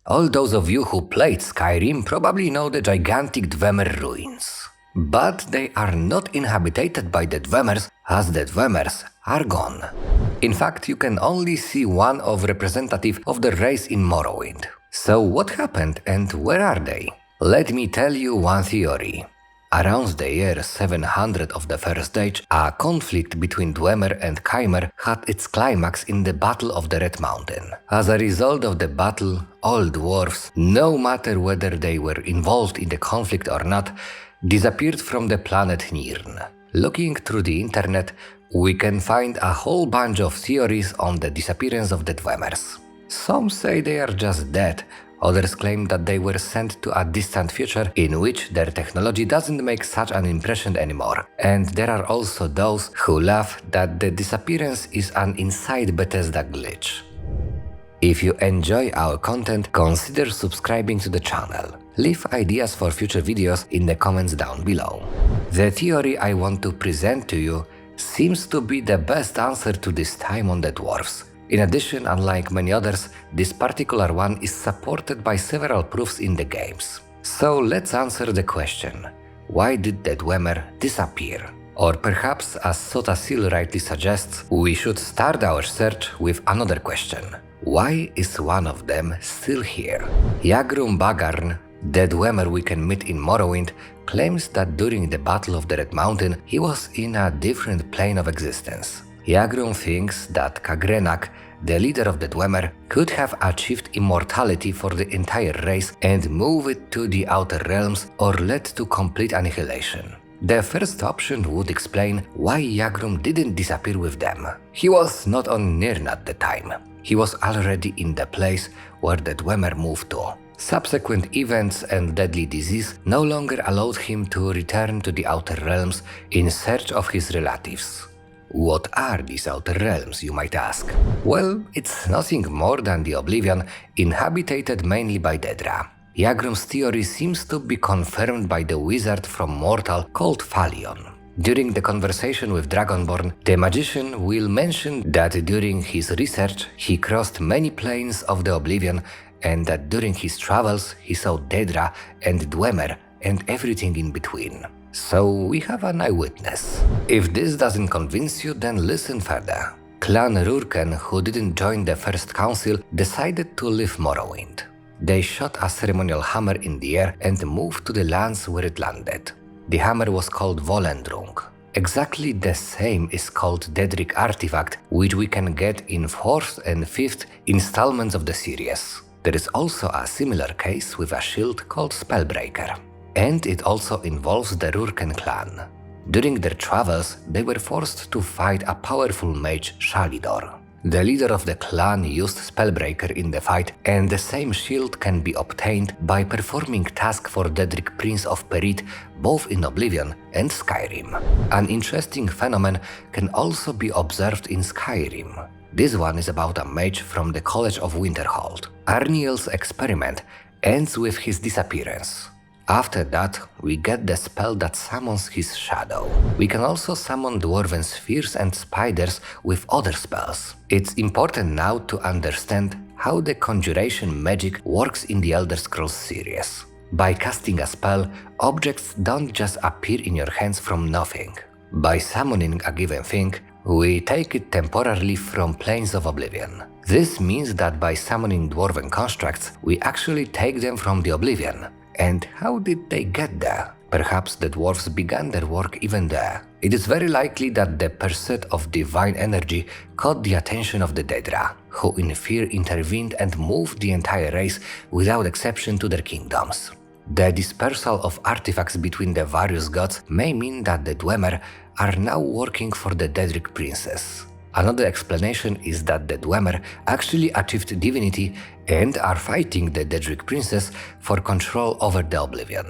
All those of you who played Skyrim probably know the gigantic Dwemer ruins. But they are not inhabited by the Dwemers, as the Dwemers are gone. In fact, you can only see one of representative of the race in Morrowind. So what happened and where are they? Let me tell you one theory. Around the year 700 of the First Age, a conflict between Dwemer and Chimer had its climax in the Battle of the Red Mountain. As a result of the battle, all dwarves, no matter whether they were involved in the conflict or not, disappeared from the planet Nirn. Looking through the internet, we can find a whole bunch of theories on the disappearance of the Dwemers. Some say they are just dead. Others claim that they were sent to a distant future in which their technology doesn't make such an impression anymore. And there are also those who laugh that the disappearance is an inside Bethesda glitch. If you enjoy our content, consider subscribing to the channel. Leave ideas for future videos in the comments down below. The theory I want to present to you seems to be the best answer to this time on the dwarves. In addition, unlike many others, this particular one is supported by several proofs in the games. So let's answer the question: why did the Dwemer disappear? Or perhaps, as Sotasil rightly suggests, we should start our search with another question. Why is one of them still here? Yagrum Bagarn, the Dwemer we can meet in Morrowind, claims that during the Battle of the Red Mountain he was in a different plane of existence. Yagrum thinks that Kagrenak, the leader of the Dwemer, could have achieved immortality for the entire race and move it to the Outer Realms or led to complete annihilation. The first option would explain why Yagrum didn't disappear with them. He was not on Nirn at the time. He was already in the place where the Dwemer moved to. Subsequent events and deadly disease no longer allowed him to return to the Outer Realms in search of his relatives. What are these Outer Realms, you might ask? Well, it's nothing more than the Oblivion, inhabited mainly by Daedra. Yagrum's theory seems to be confirmed by the wizard from Mortal called Phalion. During the conversation with Dragonborn, the magician will mention that during his research he crossed many planes of the Oblivion and that during his travels he saw Daedra and Dwemer and everything in between. So we have an eyewitness. If this doesn't convince you, then listen further. Clan Rurken, who didn't join the First Council, decided to leave Morrowind. They shot a ceremonial hammer in the air and moved to the lands where it landed. The hammer was called Volendrung. Exactly the same is called Daedric artifact, which we can get in 4th and 5th installments of the series. There is also a similar case with a shield called Spellbreaker. And it also involves the Rurken clan. During their travels, they were forced to fight a powerful mage, Shalidor. The leader of the clan used Spellbreaker in the fight, and the same shield can be obtained by performing tasks for Daedric Prince of Perit both in Oblivion and Skyrim. An interesting phenomenon can also be observed in Skyrim. This one is about a mage from the College of Winterhold. Arniel's experiment ends with his disappearance. After that, we get the spell that summons his shadow. We can also summon dwarven spheres and spiders with other spells. It's important now to understand how the conjuration magic works in the Elder Scrolls series. By casting a spell, objects don't just appear in your hands from nothing. By summoning a given thing, we take it temporarily from planes of Oblivion. This means that by summoning dwarven constructs, we actually take them from the Oblivion. And how did they get there? Perhaps the dwarves began their work even there. It is very likely that the pursuit of divine energy caught the attention of the Daedra, who in fear intervened and moved the entire race without exception to their kingdoms. The dispersal of artifacts between the various gods may mean that the Dwemer are now working for the Daedric princess. Another explanation is that the Dwemer actually achieved divinity and are fighting the Daedric princess for control over the Oblivion.